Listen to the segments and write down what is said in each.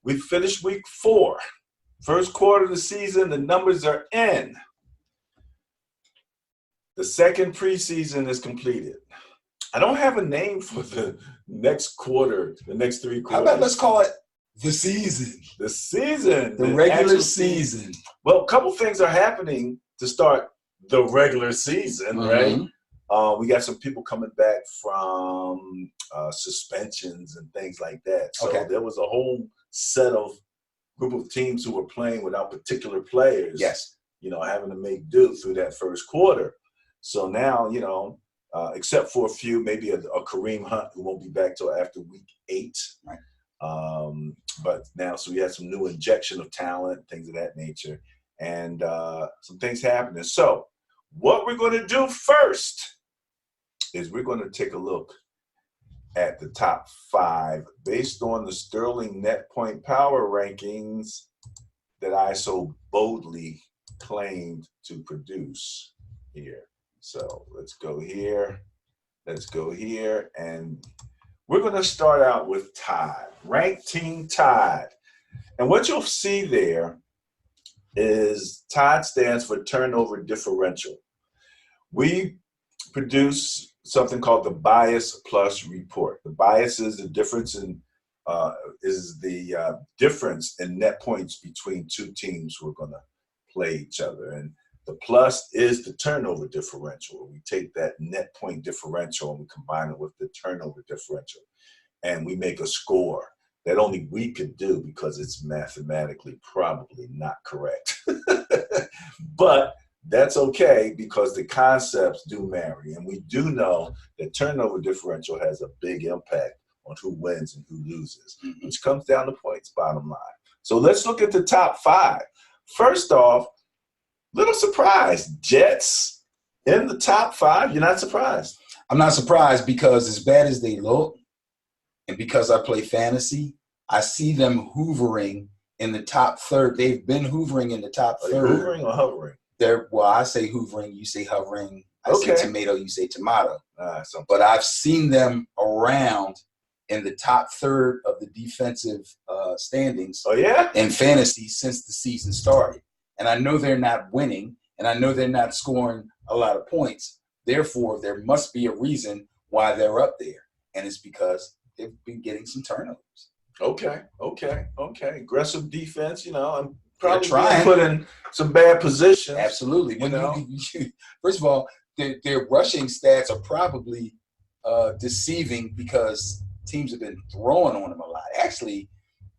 We finished week 4. First quarter of the season, the numbers are in. The second preseason is completed. I don't have a name for the next quarter, the next 3 quarters. How about let's call it the season? The season. The regular season. Well, a couple things are happening to start the regular season, right? We got some people coming back from suspensions and things like that. So there was a whole set of group of teams who were playing without particular players. Yes. Having to make do through that first quarter. So now, except for a few, maybe a Kareem Hunt who won't be back till after week 8. Right. But now, so we had some new injection of talent, things of that nature, and some things happening. So what we're going to do first is we're going to take a look at the top 5 based on the Sterling Net Point Power rankings that I so boldly claimed to produce here. So let's go here. Let's go here. And we're going to start out with Tide, ranked team Tide. And what you'll see there is Tide stands for turnover differential. We produce something called the Bias Plus report. The bias is the difference in difference in net points between 2 teams who are going to play each other. And the plus is the turnover differential. We take that net point differential and we combine it with the turnover differential. And we make a score that only we could do because it's mathematically probably not correct. But that's okay because the concepts do marry. And we do know that turnover differential has a big impact on who wins and who loses, which comes down to points, bottom line. So let's look at the top 5. First off, little surprise, Jets in the top 5. You're not surprised? I'm not surprised because as bad as they look, and because I play fantasy, I see them hoovering in the top third. They've been hoovering in the top third. Hoovering or hovering? Well, I say hoovering, you say hovering. I say tomato, you say tomato. But I've seen them around in the top third of the defensive standings in fantasy since the season started. And I know they're not winning, and I know they're not scoring a lot of points. Therefore, there must be a reason why they're up there. And it's because they've been getting some turnovers. Okay. Aggressive defense, I'm probably trying put in some bad positions. Absolutely. First of all, their rushing stats are probably deceiving because teams have been throwing on them a lot. Actually,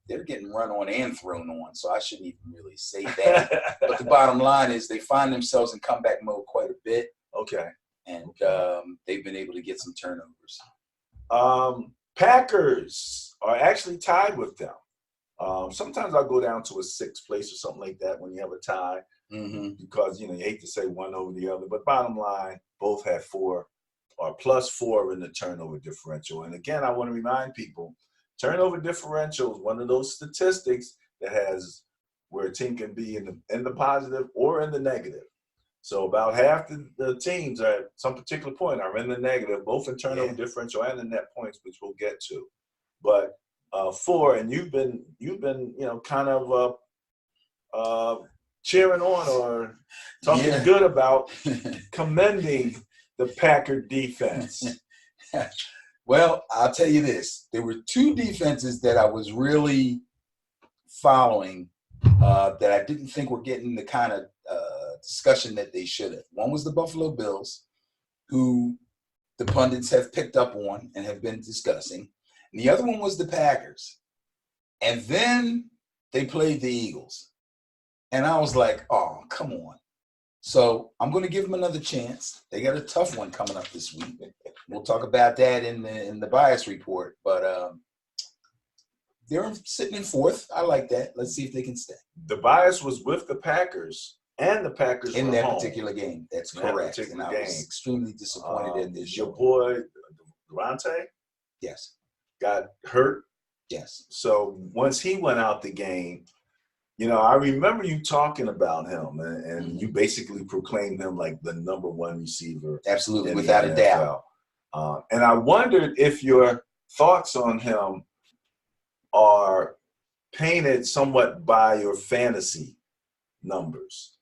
they're getting run on and thrown on, so I shouldn't even really say that. But the bottom line is they find themselves in comeback mode quite a bit. Okay. And they've been able to get some turnovers. Packers are actually tied with them. Sometimes I'll go down to a 6th place or something like that when you have a tie because, you hate to say one over the other. But bottom line, both have 4 or plus 4 in the turnover differential. And again, I want to remind people, turnover differential is one of those statistics that has where a team can be in the positive or in the negative. So about half the teams at some particular point are in the negative, both in turnover differential and the net points, which we'll get to. But 4, and you've been kind of cheering on or talking good about commending the Packer defense. Well, I'll tell you this. There were 2 defenses that I was really following that I didn't think were getting the kind of discussion that they should have. One was the Buffalo Bills, who the pundits have picked up on and have been discussing. And the other one was the Packers. And then they played the Eagles. And I was like, oh, come on. So I'm going to give them another chance. They got a tough one coming up this week. We'll talk about that in the bias report. But they're sitting in 4th. I like that. Let's see if they can stay. The bias was with the Packers, and the Packers in were that home. particular game. That's correct. And I was extremely disappointed in this. Your boy, Durante? Yes. Got hurt? Yes. So once he went out the game, I remember you talking about him, and you basically proclaimed him like the number 1 receiver. Absolutely, without a doubt. And I wondered if your thoughts on him are painted somewhat by your fantasy numbers.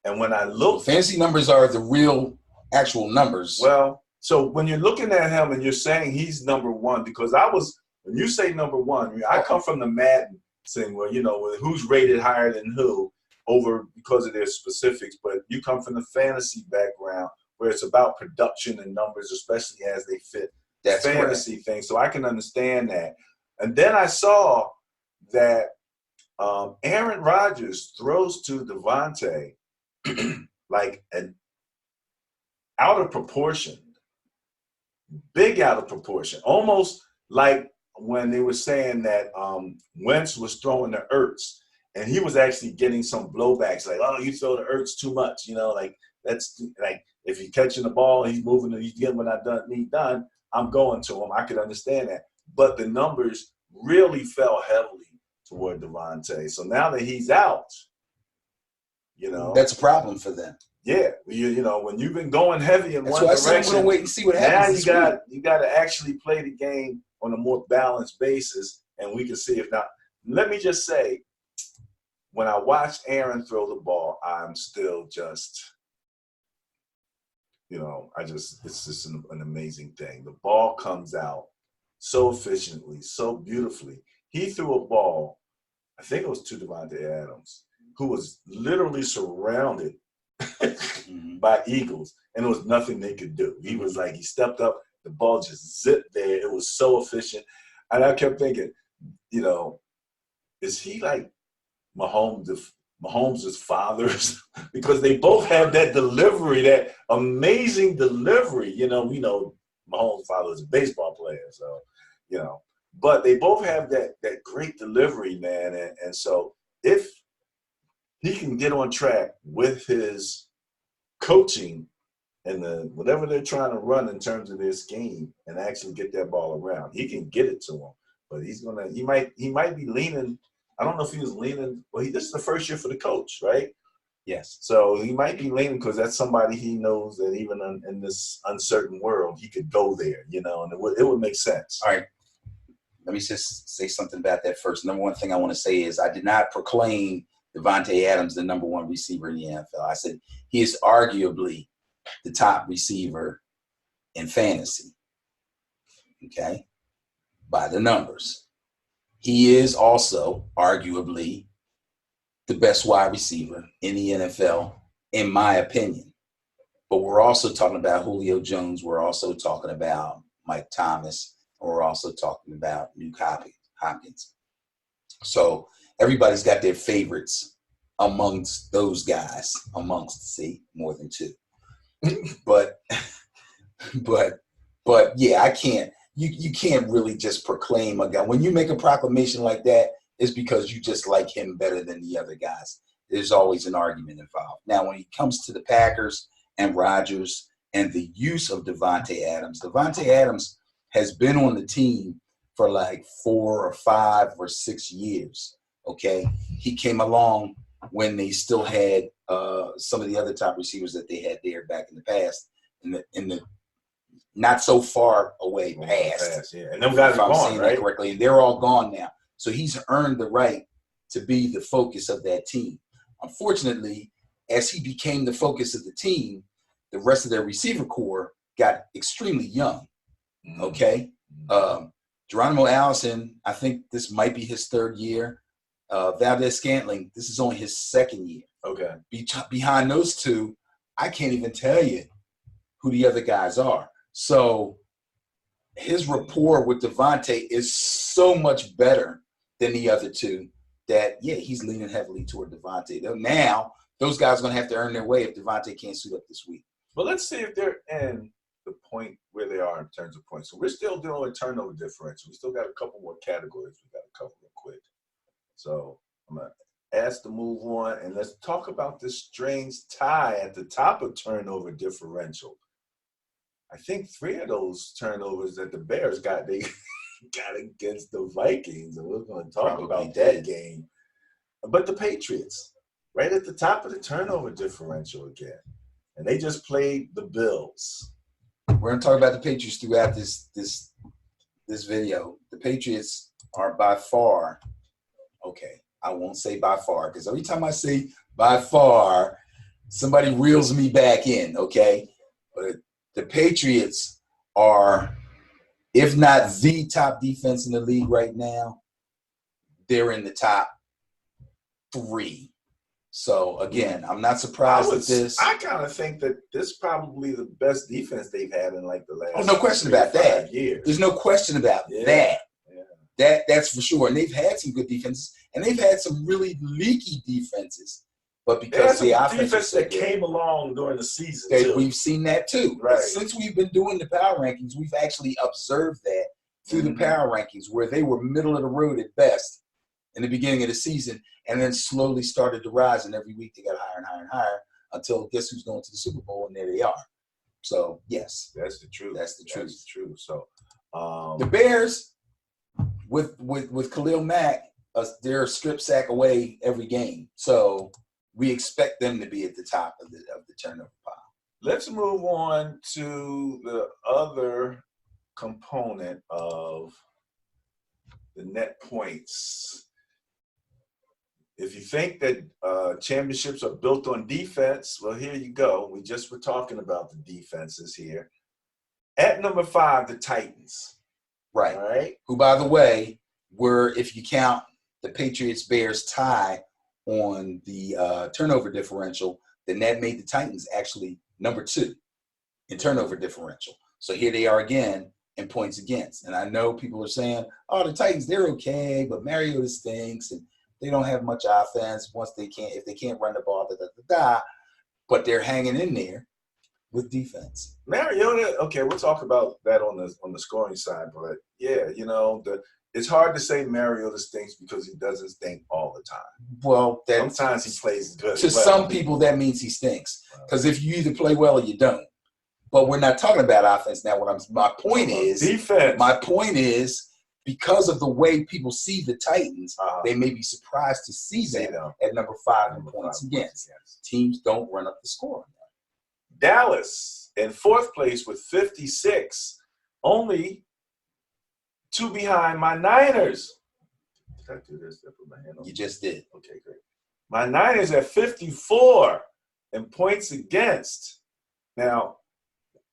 And when I look, fantasy numbers are the real actual numbers. well, so when you're looking at him and you're saying he's number one, because when you say number one, I come from the Madden thing where, who's rated higher than who over because of their specifics, but you come from the fantasy background where it's about production and numbers, especially as they fit the fantasy thing. So I can understand that. And then I saw that Aaron Rodgers throws to Devontae like an out of proportion, big out of proportion, almost like when they were saying that Wentz was throwing to Ertz, and he was actually getting some blowbacks, like, oh, you throw to Ertz too much, like that's like if he's catching the ball, he's moving, he's getting what I need done, I'm going to him. I could understand that, but the numbers really fell heavily toward Devontae. So now that he's out, that's a problem for them. Yeah, when you've been going heavy in one direction, that's why I said I'm going to wait and see what happens. Now you got to actually play the game on a more balanced basis, and we can see if not. Let me just say, when I watched Aaron throw the ball, I'm still just, it's just an amazing thing. The ball comes out so efficiently, so beautifully. He threw a ball, I think it was to Davante Adams, who was literally surrounded by Eagles, and there was nothing they could do. He was like, he stepped up, the ball just zipped there. It was so efficient. And I kept thinking, is he like Mahomes' fathers? Because they both have that delivery, that amazing delivery. We know Mahomes' father is a baseball player, so, but they both have that great delivery, man. And so if he can get on track with his coaching and whatever they're trying to run in terms of their scheme and actually get that ball around, he can get it to him. But he might be leaning. I don't know if he was leaning. Well, this is the first year for the coach, right? Yes. So he might be leaning because that's somebody he knows that even in this uncertain world, he could go there, and it would make sense. All right. Let me just say something about that first. Number one thing I want to say is I did not proclaim Davante Adams the number one receiver in the NFL. I said he is arguably the top receiver in fantasy, okay, by the numbers. He is also arguably the best wide receiver in the NFL, in my opinion. But we're also talking about Julio Jones. We're also talking about Mike Thomas. And we're also talking about Nuke Hopkins. So everybody's got their favorites amongst those guys, more than two. but yeah, I can't. You can't really just proclaim a guy. When you make a proclamation like that, it's because you just like him better than the other guys. There's always an argument involved. Now, when it comes to the Packers and Rodgers and the use of Davante Adams has been on the team for like 4 or 5 or 6 years. Okay, he came along when they still had some of the other top receivers that they had there back in the past, in the not so far away past. Yeah. And them guys are gone, right? That correctly, and they're all gone now. So he's earned the right to be the focus of that team. Unfortunately, as he became the focus of the team, the rest of their receiver core got extremely young. Okay, Geronimo Allison, I think this might be his 3rd year. Valdez-Scantling, this is only his 2nd year. Okay. Behind those two, I can't even tell you who the other guys are. So his rapport with Davante is so much better than the other two that, yeah, he's leaning heavily toward Davante. Now, those guys are going to have to earn their way if Davante can't suit up this week. But let's see if they're in the point where they are in terms of points. So we're still dealing with turnover differential. We still got a couple more categories we got to cover real quick. So I'm going to ask to move on, and let's talk about this strange tie at the top of turnover differential. I think 3 of those turnovers that the Bears got, they got against the Vikings, and we're going to talk about that game. But the Patriots, right at the top of the turnover differential again, and they just played the Bills. We're going to talk about the Patriots throughout this video. The Patriots are by far, Okay, I won't say by far, because every time I say by far, somebody reels me back in, okay? But the Patriots are, if not the top defense in the league right now, they're in the top 3. So again, I'm not surprised at this. I kind of think that this is probably the best defense they've had in like the last. Oh, no question about that. Years. There's no question about that. Yeah. That's for sure. And they've had some good defenses, and they've had some really leaky defenses. But because the defense that came along during the season, too. We've seen that too. Right. But since we've been doing the power rankings, we've actually observed that through the power rankings, where they were middle of the road at best in the beginning of the season, and then slowly started to rise, and every week they got higher and higher and higher until guess who's going to the Super Bowl, and there they are. So yes, that's the truth. That's the truth. That's true. So the Bears, with Khalil Mack, they're a strip sack away every game. So we expect them to be at the top of the turnover pile. Let's move on to the other component of the net points. If you think that championships are built on defense, well, here you go. We just were talking about the defenses here. At number 5, the Titans. Right. All right. Who, by the way, were, if you count the Patriots-Bears tie on the turnover differential, then that made the Titans actually number 2 in turnover differential. So here they are again in points against. And I know people are saying, oh, the Titans, they're okay, but Mariota stinks, and they don't have much offense if they can't run the ball, but they're hanging in there with defense. Mariota, okay, we'll talk about that on the scoring side, but yeah, it's hard to say Mariota stinks because he doesn't stink all the time. Well, sometimes he plays good. To some people, that means he stinks, because if you either play well or you don't. But we're not talking about offense now. My point is defense. My point is, because of the way people see the Titans, they may be surprised to see them at number 5 in points against. Teams don't run up the score. Dallas in 4th place with 56, only 2 behind my Niners. Did I do this? Did I put my hand on? You just did. Okay, great. My Niners at 54 in points against. Now,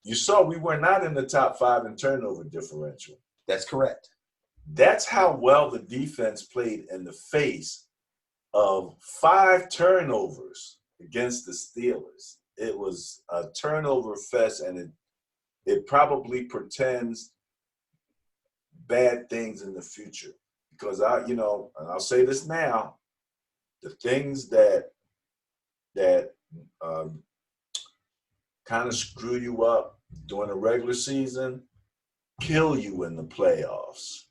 you saw we were not in the top 5 in turnover differential. That's correct. That's how well the defense played in the face of 5 turnovers against the Steelers. It was a turnover fest, and it probably portends bad things in the future. Because and I'll say this now, the things that kind of screw you up during the regular season kill you in the playoffs.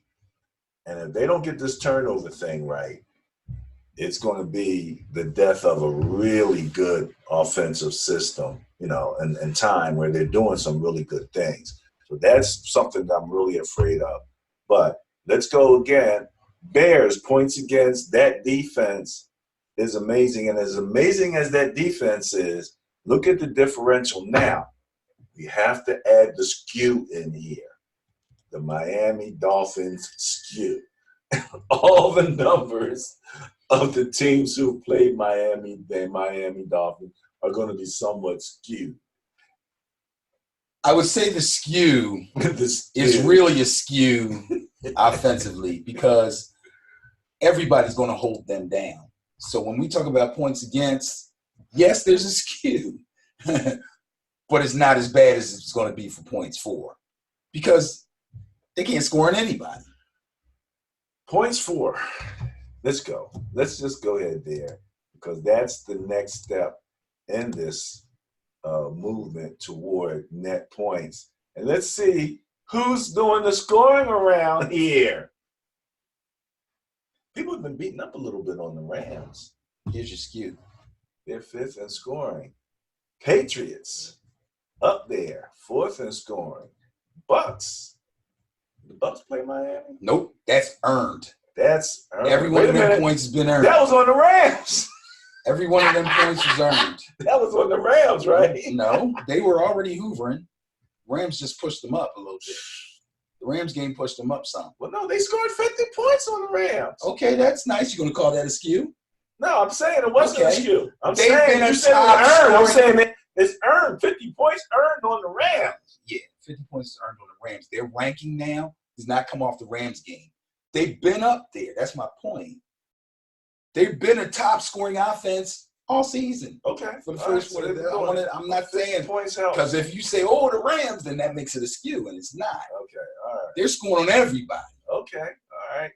And if they don't get this turnover thing right, it's going to be the death of a really good offensive system, and time where they're doing some really good things. So that's something that I'm really afraid of. But let's go again. Bears, points against, that defense is amazing. And as amazing as that defense is, look at the differential now. We have to add the skew in here. The Miami Dolphins skew. All the numbers of the teams who played Miami, the Miami Dolphins, are going to be somewhat skewed. I would say the skew is really a skew offensively, because everybody's going to hold them down. So when we talk about points against, yes, there's a skew, but it's not as bad as it's going to be for points for, because they can't score on anybody. Points for. Let's go. Let's just go ahead there, because that's the next step in this movement toward net points. And let's see who's doing the scoring around here. People have been beating up a little bit on the Rams. Here's your skew. They're 5th in scoring. Patriots up there, 4th in scoring. Bucks. The Bucks play Miami? Nope, that's earned. That's earned. Every one of them points has been earned. That was on the Rams. Every one of them points was earned. That was on the Rams, right? No, they were already hoovering. Rams just pushed them up a little bit. The Rams game pushed them up some. Well, no, they scored 50 points on the Rams. Okay, that's nice. You're going to call that a skew? No, I'm saying it wasn't a Okay. skew. I'm They've saying been you a said top it's earned. I'm scoring- saying it's earned. 50 points earned on the Rams. Yeah, 50 points is earned on the Rams. Their ranking now does not come off the Rams game. They've been up there. That's my point. They've been a top scoring offense all season. Okay. For the All right, first so one, they've been doing it. I'm not 50 saying points help. because if you say, "Oh, the Rams," then that makes it a skew, and it's not. Okay. All right. They're scoring on everybody. Okay. All right.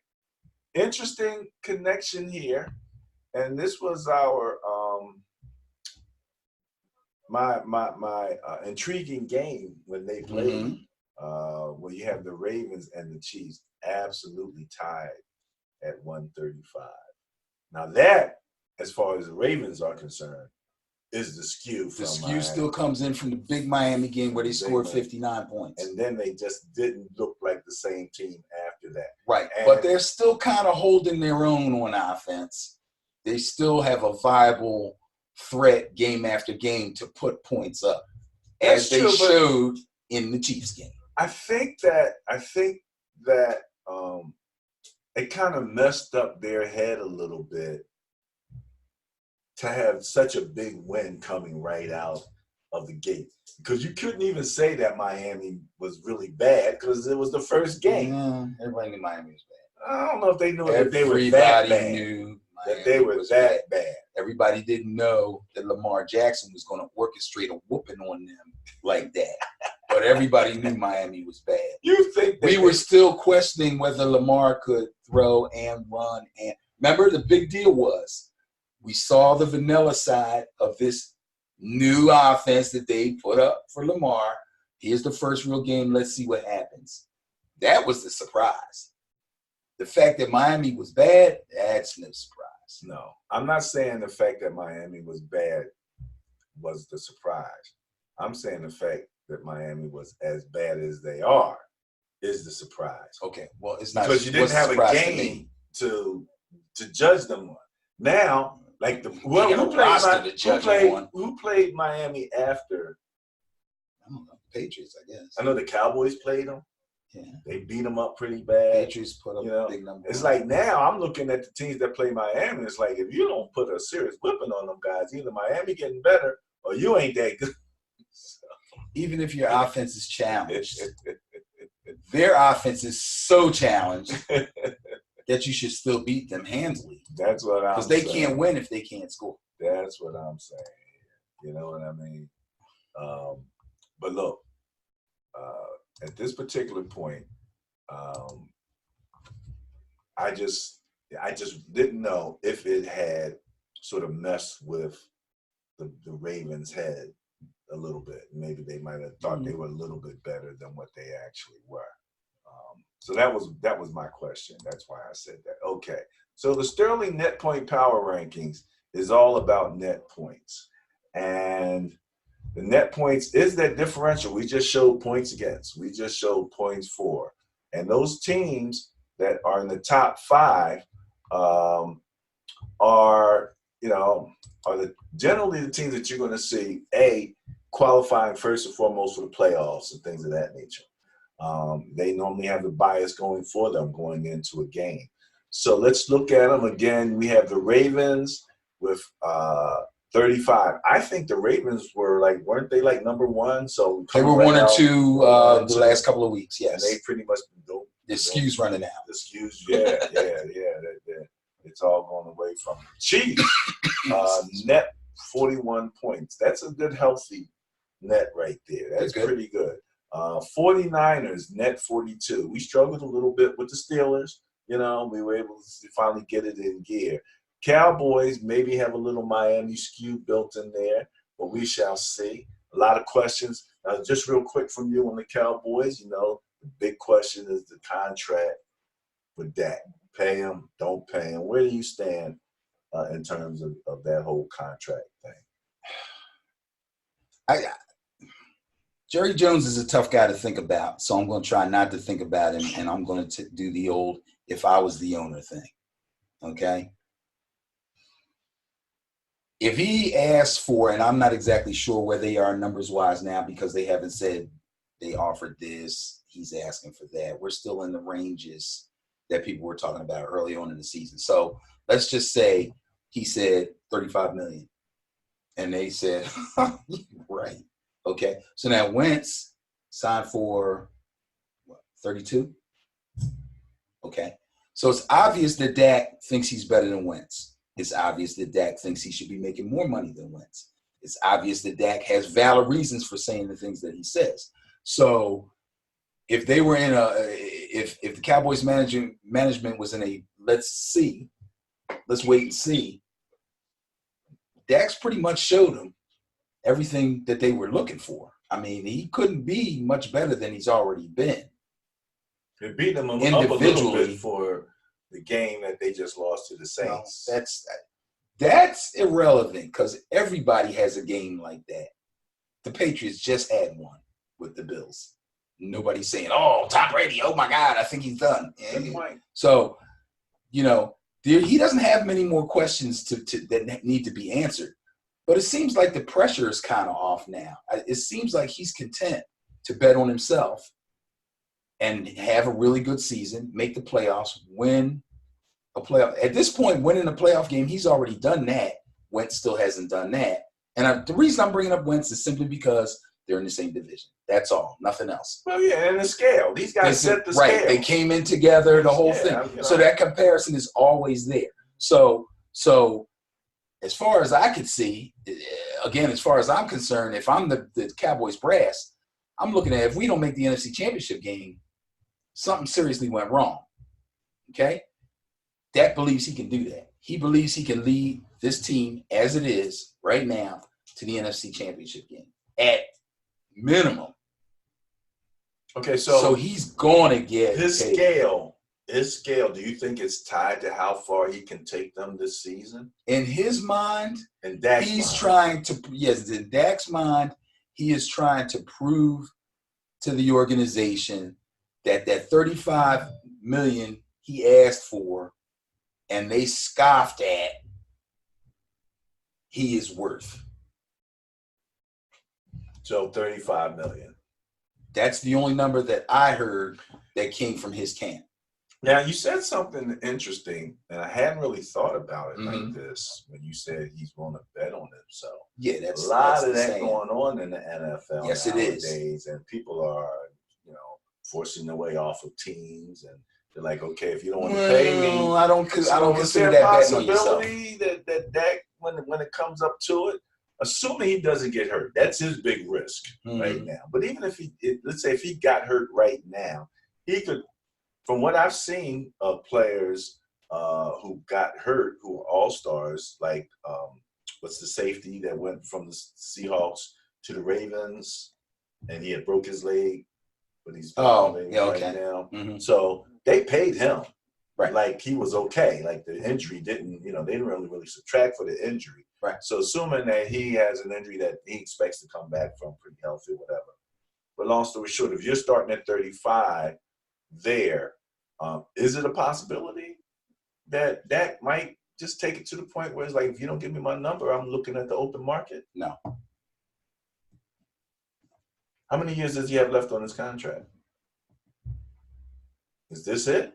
Interesting connection here. And this was our my intriguing game when they played, where you have the Ravens and the Chiefs absolutely tied at 135. Now that, as far as the Ravens are concerned, is the skew. The from skew Miami. still comes in from the big Miami game where they scored 59 points. And then they just didn't look like the same team after that. Right. And- But they're still kind of holding their own on offense. They still have a viable threat game after game to put points up, That's as they true, but- showed in the Chiefs game. I think that it kind of messed up their head a little bit to have such a big win coming right out of the gate, because you couldn't even say that Miami was really bad because it was the first game. Yeah, everybody knew Miami was bad. I don't know if they knew that they were that Everybody bad. knew That they Miami were was that bad. Everybody didn't know that Lamar Jackson was going to orchestrate a whooping on them like that. But everybody knew Miami was bad. You think that We were still questioning whether Lamar could throw and run. And remember, the big deal was we saw the vanilla side of this new offense that they put up for Lamar. Here's the first real game. Let's see what happens. That was the surprise. The fact that Miami was bad, that's no surprise. No, I'm not saying the fact that Miami was bad was the surprise. I'm saying the fact that Miami was as bad as they are is the surprise. Okay, well, it's not Because you didn't what's have a surprise to game me? to judge them on. Now, like the You got a roster to judge them on. who played Miami after? I don't know. Patriots, I guess. I know the Cowboys played them. Yeah. They beat them up pretty bad. Patriots put up You know, a big number. It's like now I'm looking at the teams that play Miami. It's like if you don't put a serious whipping on them guys, either Miami getting better or you ain't that good. even if your offense is challenged, their offense is so challenged that you should still beat them handily That's what I'm because they saying. can't win if they can't score. That's what I'm saying. You know what I mean? But look, at this particular point, I just didn't know if it had sort of messed with the Ravens' head a little bit. Maybe they might have thought they were a little bit better than what they actually were. So that was my question. That's why I said that. Okay. So the Sterling Net Point Power Rankings is all about net points. And the net points is that differential we just showed points against. We just showed points for. And those teams that are in the top 5 are generally the teams that you're going to see, qualifying first and foremost for the playoffs and things of that nature. They normally have the bias going for them going into a game. So let's look at them again. We have the Ravens with 35. I think the Ravens weren't they like number 1? So They were 1 or 2 the last couple of weeks. And Yes, they pretty much don't. the skew's running out. The skews, yeah. It's all going away from the Chiefs. Net 41 points. That's a good, healthy net right there. That's good. Pretty good. 49ers, net 42. We struggled a little bit with the Steelers. We were able to finally get it in gear. Cowboys maybe have a little Miami skew built in there, but we shall see. A lot of questions. Just real quick from you on the Cowboys, the big question is the contract with Dak. Pay him, don't pay him. Where do you stand in terms of that whole contract thing? Jerry Jones is a tough guy to think about, so I'm going to try not to think about him, and I'm going to do the old if I was the owner thing, okay? If he asks for, and I'm not exactly sure where they are numbers-wise now because they haven't said they offered this, he's asking for that. We're still in the ranges that people were talking about early on in the season. So let's just say he said 35 million. And they said, right. Okay. So now Wentz signed for what, 32? Okay. So it's obvious that Dak thinks he's better than Wentz. It's obvious that Dak thinks he should be making more money than Wentz. It's obvious that Dak has valid reasons for saying the things that he says. So if they were in if the Cowboys management was in a let's wait and see, Dak's pretty much showed them everything that they were looking for. I mean, he couldn't be much better than he's already been. They beat them up a little bit for the game that they just lost to the Saints. No, that's irrelevant because everybody has a game like that. The Patriots just had one with the Bills. Nobody's saying, "Oh, Tom Brady, oh my God, I think he's done." So, he doesn't have many more questions that need to be answered. But it seems like the pressure is kind of off now. It seems like he's content to bet on himself and have a really good season, make the playoffs, win a playoff. At this point, winning a playoff game, he's already done that. Wentz still hasn't done that. And the reason I'm bringing up Wentz is simply because they're in the same division. That's all. Nothing else. Well, yeah, and the scale. These guys set the scale. Right. They came in together, the whole thing. So that comparison is always there. So as far as I could see, again, as far as I'm concerned, if I'm the Cowboys brass, I'm looking at if we don't make the NFC Championship game, something seriously went wrong. Okay? Dak believes he can do that. He believes he can lead this team as it is right now to the NFC Championship game at minimum. Okay, so he's going to get his scale. His scale, do you think it's tied to how far he can take them this season? In his mind, in Dak's in Dak's mind, he is trying to prove to the organization that $35 million he asked for and they scoffed at, he is worth. So $35 million. That's the only number that I heard that came from his camp. Now, you said something interesting, and I hadn't really thought about it like this when you said he's going to bet on himself. Yeah, that's a lot of that saying. Going on in the NFL yes, nowadays, it is. And people are, forcing their way off of teams, and they're like, okay, if you don't want to pay me, I don't consider that betting on yourself. that Dak, when it comes up to it, assuming he doesn't get hurt, that's his big risk right now. But even if let's say if he got hurt right now, he could. From what I've seen of players who got hurt, who are all-stars, like what's the safety that went from the Seahawks to the Ravens, and he had broke his leg, but he's right now. So they paid him, right? Like he was okay. Like the injury didn't, they didn't really subtract for the injury, right? So assuming that he has an injury that he expects to come back from pretty healthy, whatever. But long story short, if you're starting at 35. Is it a possibility that Dak might just take it to the point where it's like, if you don't give me my number, I'm looking at the open market? No. How many years does he have left on his contract? Is this it?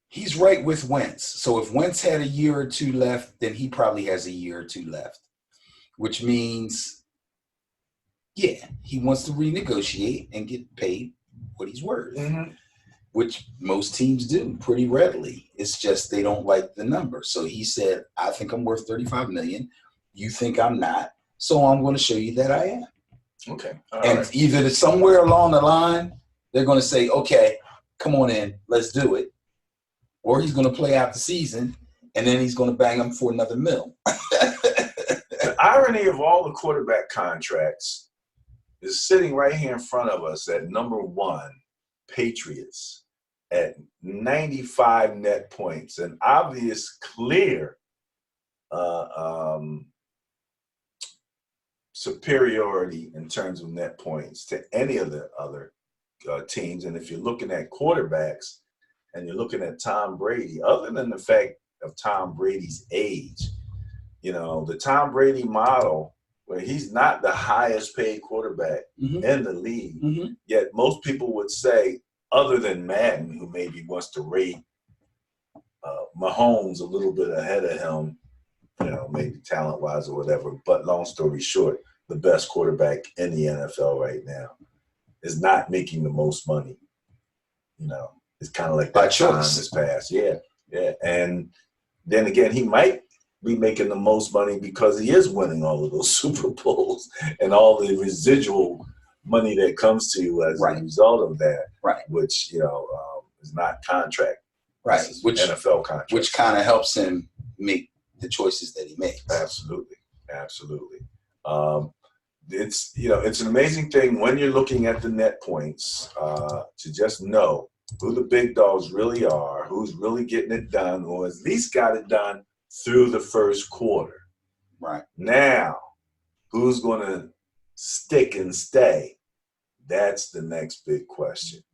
He's right with Wentz. So if Wentz had a year or two left, then he probably has a year or two left, which means, yeah, he wants to renegotiate and get paid what he's worth, which most teams do pretty readily. It's just they don't like the number. So he said, I think I'm worth $35 million. You think I'm not. So I'm going to show you that I am. Okay. Either somewhere along the line, they're going to say, okay, come on in, let's do it. Or he's going to play out the season, and then he's going to bang him for another $1 million. The irony of all the quarterback contracts is sitting right here in front of us at number 1, Patriots, at 95 net points, an obvious, clear superiority in terms of net points to any of the other teams. And if you're looking at quarterbacks and you're looking at Tom Brady, other than the fact of Tom Brady's age, the Tom Brady model where he's not the highest paid quarterback Mhm. in the league. Mhm. Yet most people would say, other than Madden, who maybe wants to rate Mahomes a little bit ahead of him, maybe talent wise or whatever. But long story short, the best quarterback in the NFL right now is not making the most money. It's kind of like By that time choice. has passed. Yeah, yeah. And then again, he might be making the most money because he is winning all of those Super Bowls and all the residual money that comes to you as Right. a result of that, Right. which is not contract. Right. This is Which NFL contract. which kind of helps him make the choices that he makes. Absolutely, absolutely. It's an amazing thing when you're looking at the net points to just know who the big dogs really are, who's really getting it done, or at least got it done through the first quarter. Right. Now, who's going to stick and stay? That's the next big question.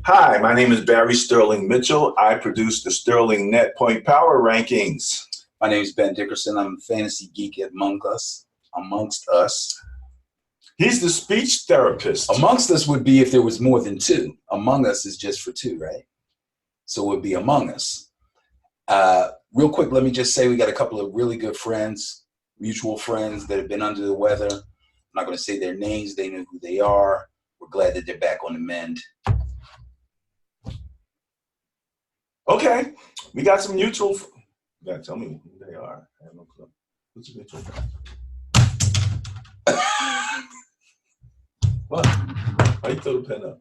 Hi, my name is Barry Sterling Mitchell. I produce the Sterling Net Point Power Rankings. My name is Ben Dickerson. I'm a fantasy geek amongst us. He's the speech therapist. Amongst us would be if there was more than two. Among us is just for two, right? So it would be among us. Real quick, let me just say we got a couple of really good friends, mutual friends that have been under the weather. I'm not going to say their names. They know who they are. We're glad that they're back on the mend. Okay, we got some mutual. You gotta tell me who they are. I have no clue. Who's a mutual friend? What? Why you throw the pen up?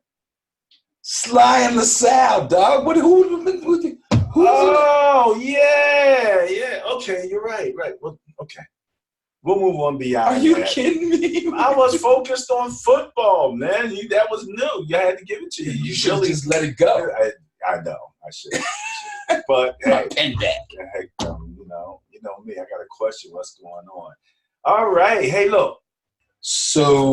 Sly and LaSalle, dog. Who Oh, yeah. Okay, you're right. Well, okay. We'll move on beyond Are you that. kidding me? I was focused on football, man. That was new. You had to give it to you. You should just let it go. I know. I should. But My hey, pen back. hey, you know me. I got to question what's going on. All right. Hey, look. So